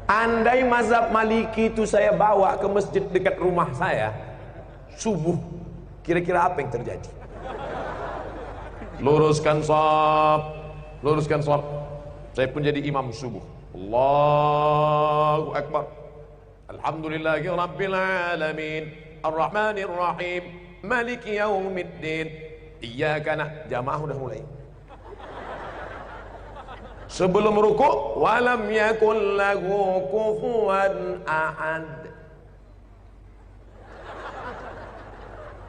Andai mazhab Maliki itu saya bawa ke masjid dekat rumah saya subuh, kira-kira apa yang terjadi? Luruskan shaf, luruskan shaf. Saya pun jadi imam subuh. Allahu Akbar. Alhamdulillahi Rabbil Alamin, Ar-Rahmanir Rahim, Maliki Yaumiddin. Iyyaka jamaah udah mulai. Sebelum rukuk, walam yakul lahu kufuwan ahad.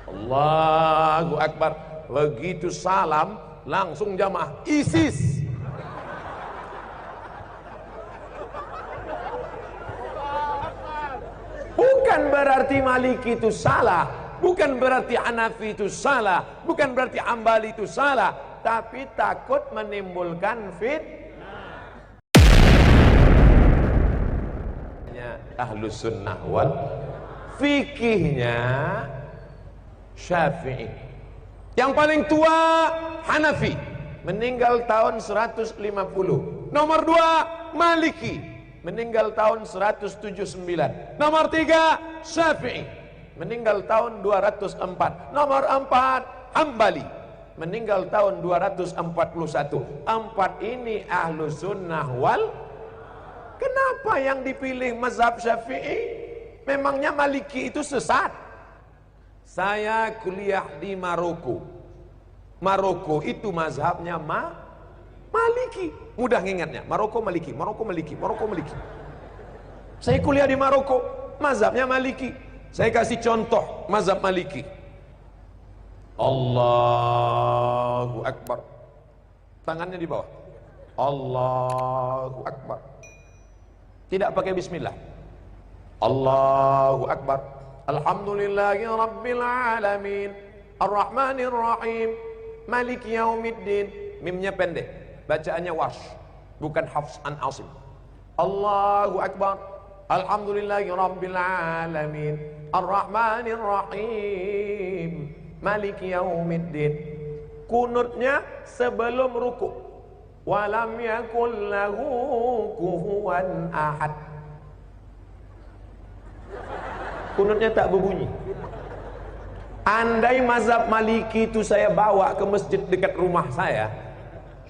Allahu Akbar. Begitu salam, langsung jamaah ISIS. Bukan berarti Maliki itu salah, bukan berarti Hanafi itu salah, bukan berarti Hambali itu salah, tapi takut menimbulkan fitnah. Ahlus sunnah wal fikihnya Syafi'i. Yang paling tua Hanafi, meninggal tahun 150. Nomor 2 Maliki, meninggal tahun 179. Nomor 3 Syafi'i, meninggal tahun 204. Nomor 4 Hambali, meninggal tahun 241. 4 ini Ahlus sunnah wal. Kenapa yang dipilih mazhab Syafi'i? Memangnya Maliki itu sesat? Saya kuliah di Maroko. Maroko itu mazhabnya Maliki. Mudah ngingatnya. Maroko Maliki, Maroko Maliki, Maroko Maliki. Saya kuliah di Maroko, mazhabnya Maliki. Saya kasih contoh mazhab Maliki. Allahu Akbar. Tangannya di bawah. Allahu Akbar. Tidak pakai bismillah. Allahu Akbar. Alhamdulillahi Rabbil Alamin, Ar-Rahmanir Rahim, Maliki Yaumiddin. Mimnya pendek, bacaannya Warsh, bukan Hafs an Asim. Allahu Akbar. Alhamdulillahi Rabbil Alamin, Ar-Rahmanir Rahim, Maliki Yaumiddin. Kunutnya sebelum ruku'. Walam yakul lahu kufuwan ahad. Kunutnya tak berbunyi. Andai mazhab Maliki itu saya bawa ke masjid dekat rumah saya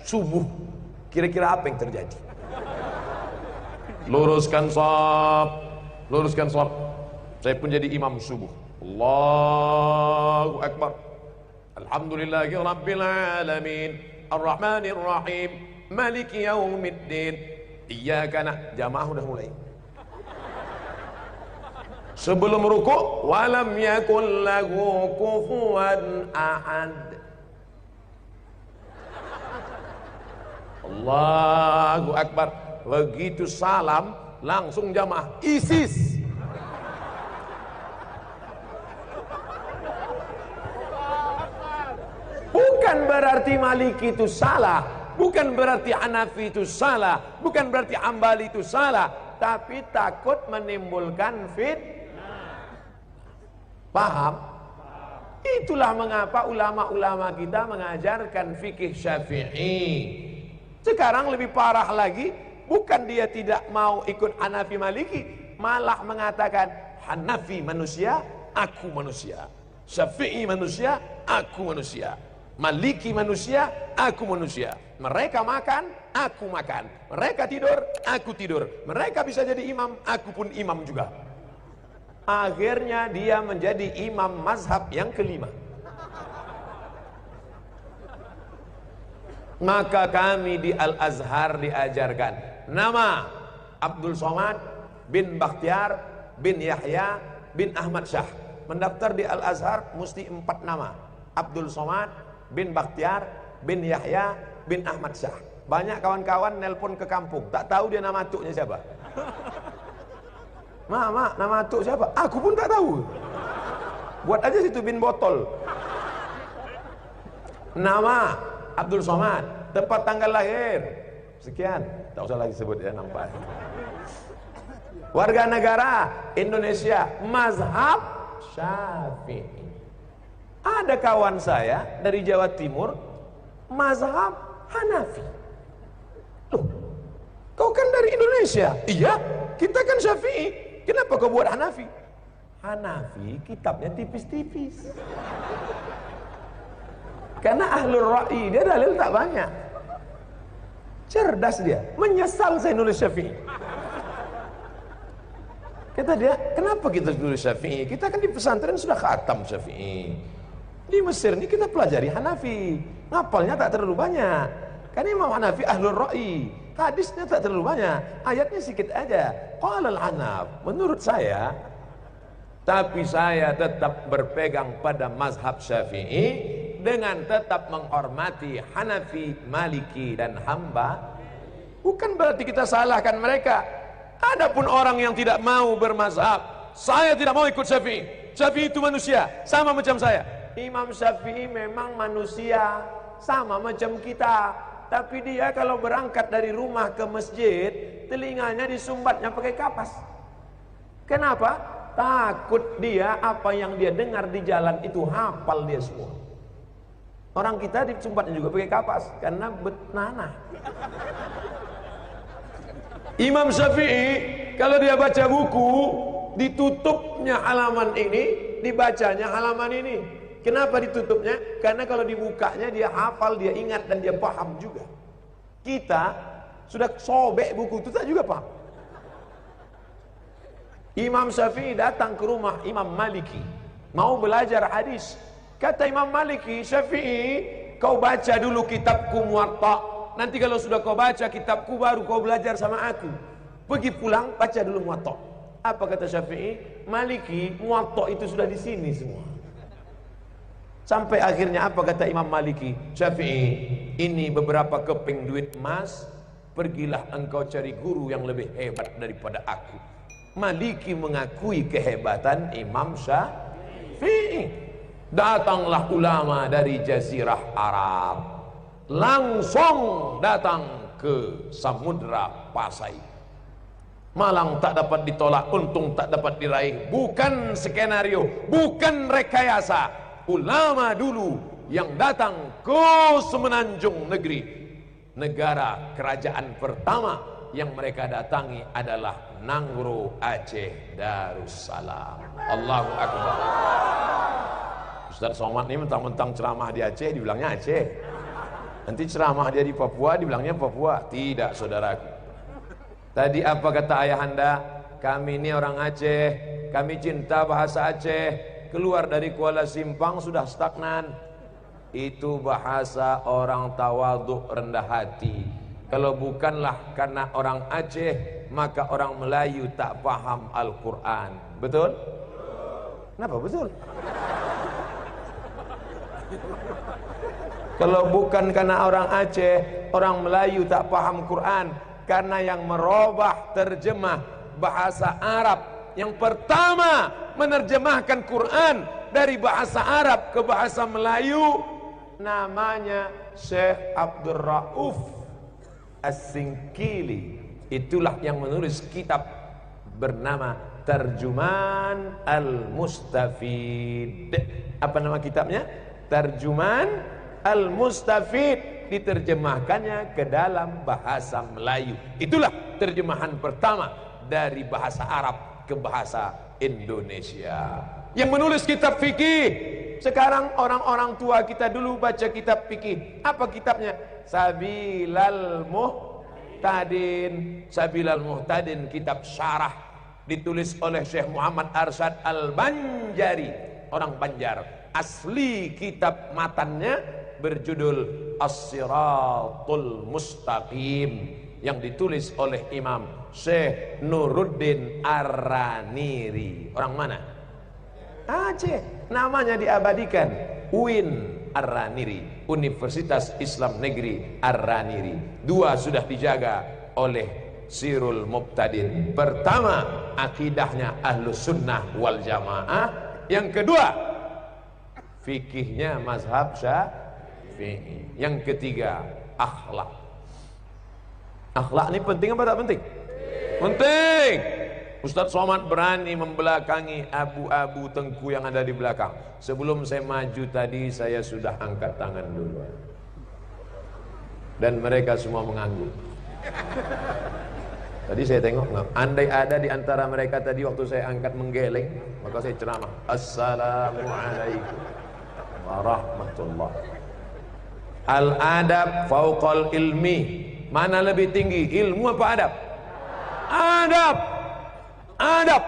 subuh, kira-kira apa yang terjadi? Luruskan shaf, luruskan shaf. Saya pun jadi imam subuh. Allahu Akbar. Alhamdulillahi Rabbil Alamin, Ar-Rahmanir Rahim, Maliki Yaumiddin. Iyyaka jamaah udah mulai. Sebelum rukuk, walam yakul lahu kufuwan ahad. Allahu Akbar. Begitu salam, langsung jamaah ISIS. Bukan berarti Maliki itu salah, bukan berarti Hanafi itu salah, bukan berarti Hambali itu salah, tapi takut menimbulkan fitnah. Paham? Itulah mengapa ulama-ulama kita mengajarkan fikih Syafi'i. Sekarang lebih parah lagi, bukan dia tidak mau ikut Hanafi Maliki, malah mengatakan Hanafi manusia, aku manusia. Syafi'i manusia, aku manusia. Maliki manusia, aku manusia. Mereka makan, aku makan. Mereka tidur, aku tidur. Mereka bisa jadi imam, aku pun imam juga. Akhirnya dia menjadi imam mazhab yang kelima. Maka kami di Al-Azhar diajarkan nama Abdul Somad bin Bakhtiar bin Yahya bin Ahmad Syah. Mendaftar di Al-Azhar mesti 4 nama. Abdul Somad bin Bakhtiar bin Yahya bin Ahmad Syah. Banyak kawan-kawan nelpon ke kampung, tak tahu dia nama atuknya siapa. Mak, nama atuk siapa? Aku pun tak tahu. Buat aja situ bin botol. Nama Abdul Somad, tepat tanggal lahir sekian, tak usah lagi sebut ya, nampak. Warga negara Indonesia, mazhab Syafi'i. Ada kawan saya dari Jawa Timur, mazhab Hanafi. Loh, kau kan dari Indonesia? Iya. kita kan Syafi'i, kenapa kau buat Hanafi? Hanafi kitabnya tipis-tipis. Karena ahlul ra'i dia dalil tak banyak. Cerdas dia, menyesal saya nulis Syafi'i. Kata dia, kenapa kita nulis Syafi'i? Kita kan di pesantren sudah khatam Syafi'i. Di Mesir ini kita pelajari Hanafi, ngapalnya tak terlalu banyak. Karena Imam Hanafi ahlul ra'i, hadisnya tak terlalu banyak, ayatnya sedikit aja. Qala al-Hanaf, menurut saya, tapi saya tetap berpegang pada mazhab Syafi'i dengan tetap menghormati Hanafi, Maliki dan Hamba. Bukan berarti kita salahkan mereka. Adapun orang yang tidak mau bermazhab, saya tidak mau ikut Syafi'i. Syafi'i itu manusia, sama macam saya. Imam Syafi'i memang manusia, sama macam kita. Tapi dia kalau berangkat dari rumah ke masjid, telinganya disumbatnya pakai kapas. Kenapa? Takut dia apa yang dia dengar di jalan itu hafal dia semua. Orang kita disumbatnya juga pakai kapas karena betnanah. Imam Syafi'i kalau dia baca buku, ditutupnya halaman ini, dibacanya halaman ini. Kenapa ditutupnya? Karena kalau dibukanya dia hafal, dia ingat dan dia paham juga. Kita sudah sobek buku itu tak juga paham. Imam Syafi'i datang ke rumah Imam Maliki, mau belajar hadis. Kata Imam Maliki, Syafi'i, kau baca dulu kitabku Muwatta. Nanti kalau sudah kau baca kitabku baru kau belajar sama aku. Pergi pulang baca dulu Muwatta. Apa kata Syafi'i? Maliki, Muwatta itu sudah di sini semua. Sampai akhirnya apa kata Imam Maliki? Syafi'i, ini beberapa keping duit emas, pergilah engkau cari guru yang lebih hebat daripada aku. Maliki mengakui kehebatan Imam Syafi'i. Datanglah ulama dari Jazirah Arab, langsung datang ke Samudra Pasai. Malang tak dapat ditolak, untung tak dapat diraih. Bukan skenario, bukan rekayasa. Ulama dulu yang datang ke Semenanjung Negeri, negara kerajaan pertama yang mereka datangi adalah Nangro Aceh Darussalam. Allahu Akbar. Ustaz Somad ini mentang-mentang ceramah di Aceh dibilangnya Aceh, nanti ceramah dia di Papua dibilangnya Papua. Tidak, saudaraku. Tadi apa kata ayahanda? Kami ini orang Aceh, kami cinta bahasa Aceh. Keluar dari Kuala Simpang sudah stagnan. Itu bahasa orang tawaduk, rendah hati. Kalau bukanlah karena orang Aceh, maka orang Melayu tak paham Al-Quran. Betul? Kenapa betul? Kalau bukan karena orang Aceh, orang Melayu tak paham Quran, karena yang merubah terjemah bahasa Arab yang pertama menerjemahkan Quran dari bahasa Arab ke bahasa Melayu namanya Syekh Abdul Rauf As-Singkili. Itulah yang menulis kitab bernama Terjuman Al-Mustafid. Apa nama kitabnya? Terjuman Al-Mustafid. Diterjemahkannya ke dalam bahasa Melayu. Itulah terjemahan pertama dari bahasa Arab ke bahasa Indonesia. Yang menulis kitab fikih. Sekarang orang-orang tua kita dulu baca kitab fikih. Apa kitabnya? Sabilal Muhtadin. Sabilal Muhtadin, kitab syarah, ditulis oleh Syekh Muhammad Arsyad Al-Banjari, orang Banjar. Asli kitab matannya berjudul As-Siratul Mustaqim, yang ditulis oleh Imam Syekh Nuruddin Ar-Raniri. Orang mana? Aceh. Namanya diabadikan, UIN Ar-Raniri, Universitas Islam Negeri Ar-Raniri. Dua sudah dijaga oleh Sirul Muqtadin. Pertama, akidahnya Ahlus Sunnah wal Jamaah. Yang kedua, fikihnya mazhab Syafi'i. Yang ketiga, akhlak. Akhlak ini penting apa tak penting? Penting. Ustaz Somad berani membelakangi abu-abu tengku yang ada di belakang. Sebelum saya maju tadi, saya sudah angkat tangan dulu. Dan mereka semua mengangguk. Tadi saya tengok, andai ada di antara mereka tadi waktu saya angkat menggeleng, maka saya ceramah, Assalamualaikum warahmatullah. Al-adab fauqal ilmi. Mana lebih tinggi, ilmu apa adab? Adab. Adab.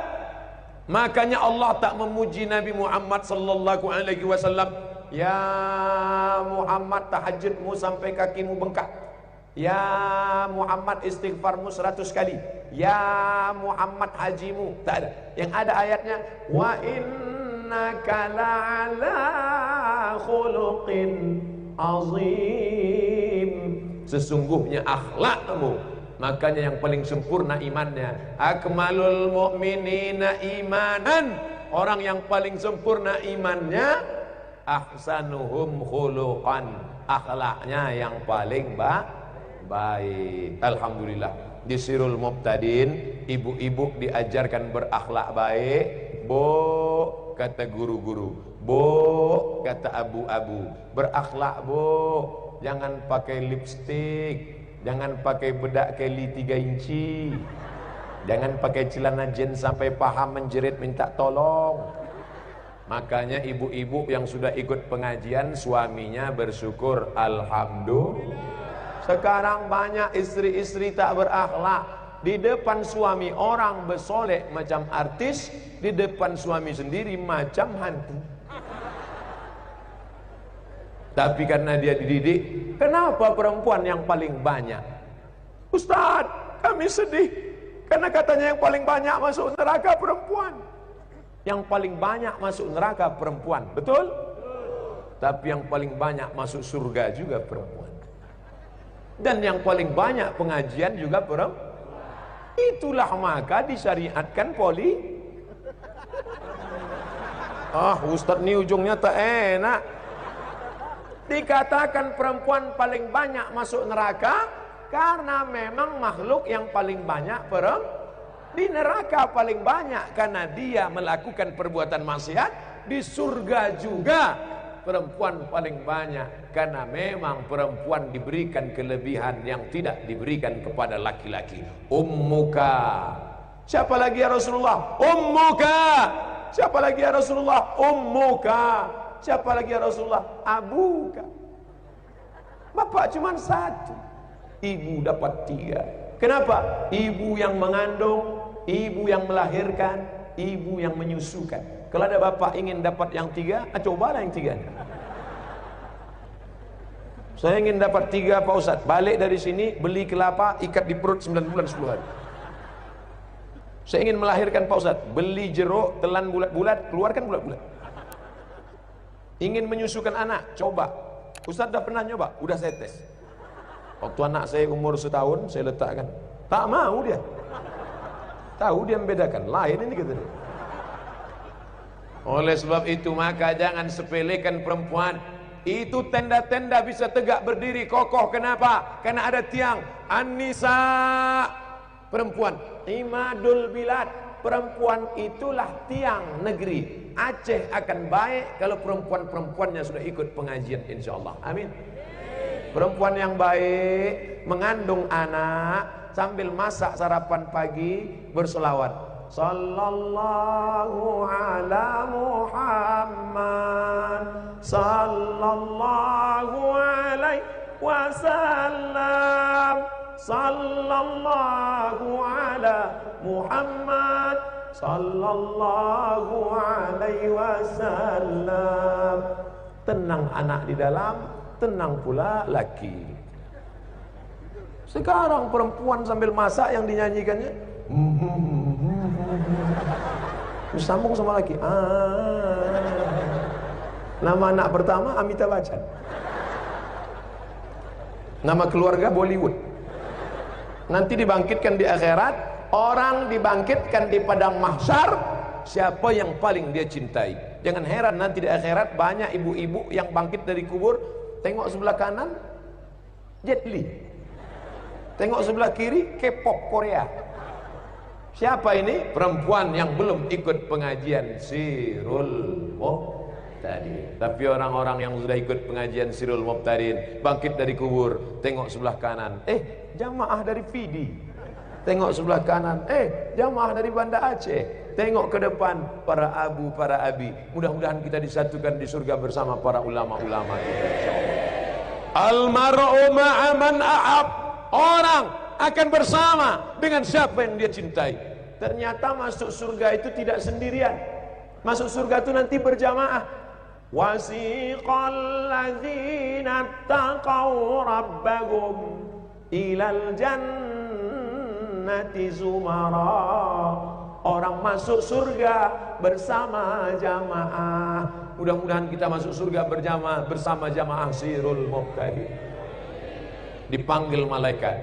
Makanya Allah tak memuji Nabi Muhammad sallallahu alaihi wasallam, ya Muhammad tahajudmu sampai kakimu bengkak. Ya Muhammad istighfarmu 100 kali. Ya Muhammad hajimu. Tak ada. Yang ada ayatnya, wa innaka la'ala khuluqin azim. Sesungguhnya akhlakmu, makanya yang paling sempurna imannya. Akmalul mu'minina imanan. Orang yang paling sempurna imannya, ahsanuhum khuluqan. Akhlaknya yang paling baik. Alhamdulillah, di Sirul Mubtadin ibu-ibu diajarkan berakhlak baik. Bo, kata guru-guru. Bo, kata abu-abu. Berakhlak bo, jangan pakai lipstik, jangan pakai bedak keli 3 inci, jangan pakai celana jeans sampai paha menjerit minta tolong. Makanya ibu-ibu yang sudah ikut pengajian, suaminya bersyukur, alhamdulillah. Sekarang banyak istri-istri tak berakhlak. Di depan suami orang bersolek macam artis, di depan suami sendiri macam hantu. Tapi karena dia dididik, kenapa perempuan yang paling banyak? Ustaz, kami sedih karena katanya yang paling banyak masuk neraka perempuan. Yang paling banyak masuk neraka perempuan, betul? Tapi yang paling banyak masuk surga juga perempuan. Dan yang paling banyak pengajian juga perempuan. Itulah maka disyariatkan poli. Ustaz ni ujungnya tak enak. Dikatakan perempuan paling banyak masuk neraka karena memang makhluk yang paling banyak di neraka paling banyak karena dia melakukan perbuatan maksiat. Di surga juga perempuan paling banyak karena memang perempuan diberikan kelebihan yang tidak diberikan kepada laki-laki. Ummuka. Siapa lagi ya Rasulullah? Ummuka. Siapa lagi ya Rasulullah? Ummuka. Siapa lagi ya Rasulullah? Abuka. Bapak cuma 1, ibu dapat 3. Kenapa? Ibu yang mengandung, ibu yang melahirkan, ibu yang menyusukan. Kalau ada bapak ingin dapat yang 3, cobalah yang 3. Saya ingin dapat 3 Pak Ustaz. Balik dari sini, beli kelapa, ikat di perut 9 bulan 10 hari. Saya ingin melahirkan Pak Ustaz. Beli jeruk, telan bulat-bulat, keluarkan bulat-bulat. Ingin menyusukan anak, coba. Ustaz dah pernah nyoba? Udah saya tes. Waktu anak saya umur 1 tahun, saya letakkan. Tak mau dia. Tahu dia membedakan. Lain ini kata dia. Oleh sebab itu maka jangan sepelekan perempuan. Itu tenda-tenda bisa tegak berdiri kokoh. Kenapa? Karena ada tiang. An-nisa, perempuan. Imadul bilad, perempuan itulah tiang negeri. Aceh akan baik kalau perempuan-perempuannya sudah ikut pengajian, insyaallah. Amin. Perempuan yang baik mengandung anak sambil masak sarapan pagi berselawat. Sallallahu ala Muhammad, sallallahu alaihi wasallam, sallallahu ala Muhammad, sallallahu alaihi wasallam. Tenang anak di dalam, tenang pula laki. Sekarang perempuan sambil masak yang dinyanyikannya bersambung sama laki. Nama anak pertama Amitabh Bachchan. Nama keluarga Bollywood. Nanti dibangkitkan di akhirat, orang dibangkitkan di padang mahsyar, siapa yang paling dia cintai. Jangan heran nanti di akhirat banyak ibu-ibu yang bangkit dari kubur, tengok sebelah kanan Jet Li, tengok sebelah kiri K-pop Korea. Siapa ini? Perempuan yang belum ikut pengajian Sirul Mubtadin. Tapi orang-orang yang sudah ikut pengajian Sirul Mubtadin, bangkit dari kubur, tengok sebelah kanan, jamaah dari Fidi. Tengok sebelah kanan, jamaah dari Banda Aceh. Tengok ke depan, para abu, para abi. Mudah-mudahan kita disatukan di surga bersama para ulama-ulama kita. Al-mar'u ma'a man a'ab. Orang akan bersama dengan siapa yang dia cintai. Ternyata masuk surga itu tidak sendirian. Masuk surga itu nanti berjamaah. Wasiqal ladzina taqaw rabbahum ilal jannati zumara. Orang masuk surga bersama jamaah. Mudah-mudahan kita masuk surga berjamaah bersama jamaah Sirul Muqtadi. Dipanggil malaikat.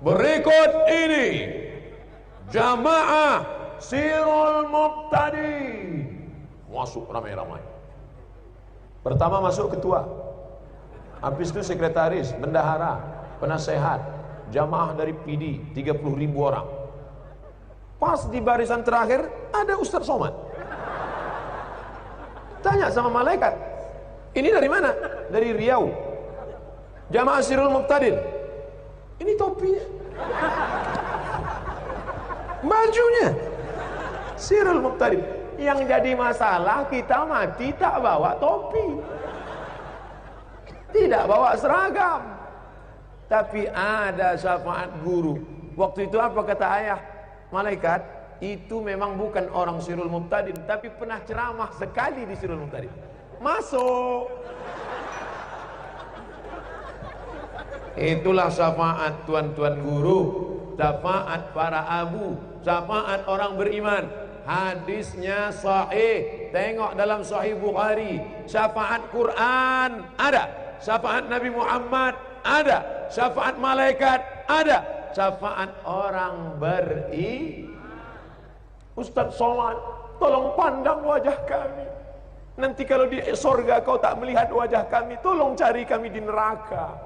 Berikut ini jamaah Sirul Muqtadi. Masuk ramai-ramai. Pertama masuk ketua. Habis itu sekretaris, bendahara, penasehat, jamaah dari PD 30.000 orang. Pas di barisan terakhir ada Ustaz Somad. Tanya sama malaikat, ini dari mana? Dari Riau. Jamaah Sirul Muqtadin. Ini topinya, bajunya Sirul Muqtadin. Yang jadi masalah kita mati tak bawa topi, tidak bawa seragam, tapi ada syafaat guru. Waktu itu apa kata ayah? Malaikat itu memang bukan orang Sirul Muqtadin, tapi pernah ceramah sekali di Sirul Muqtadin. Masuk. Itulah syafaat tuan-tuan guru, syafaat para abu, syafaat orang beriman. Hadisnya sahih. Tengok dalam Sahih Bukhari. Syafaat Quran ada, syafaat Nabi Muhammad ada, syafaat malaikat ada, syafaat orang Ustaz Somad, tolong pandang wajah kami. Nanti kalau di sorga kau tak melihat wajah kami, tolong cari kami di neraka.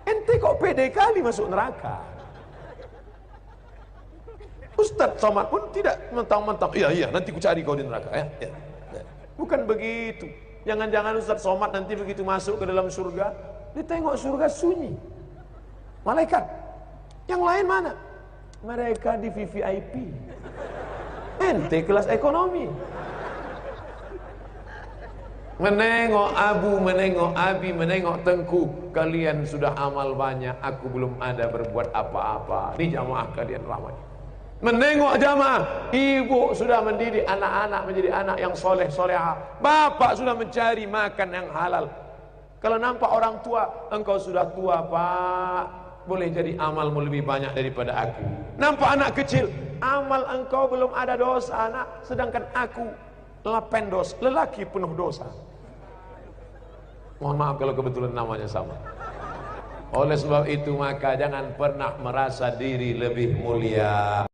Ente kok pede kali masuk neraka. Ustaz Somad pun tidak mentang-mentang, iya nanti ku cari kau di neraka ya. Bukan begitu. Jangan-jangan Ustaz Somad nanti begitu masuk ke dalam surga, dia tengok surga sunyi. Malaikat yang lain mana? Mereka di VVIP. Ente kelas ekonomi. Menengok abu, menengok abi, menengok tengku. Kalian sudah amal banyak, aku belum ada berbuat apa-apa. Ini jamaah kalian ramai. Menengok jamaah, ibu sudah mendidik anak-anak menjadi anak yang soleh soleha. Bapak sudah mencari makan yang halal. Kalau nampak orang tua, engkau sudah tua pak, boleh jadi amalmu lebih banyak daripada aku. Nampak anak kecil, amal engkau belum ada dosa anak, sedangkan aku lapendos, lelaki penuh dosa. Mohon maaf kalau kebetulan namanya sama. Oleh sebab itu maka jangan pernah merasa diri lebih mulia.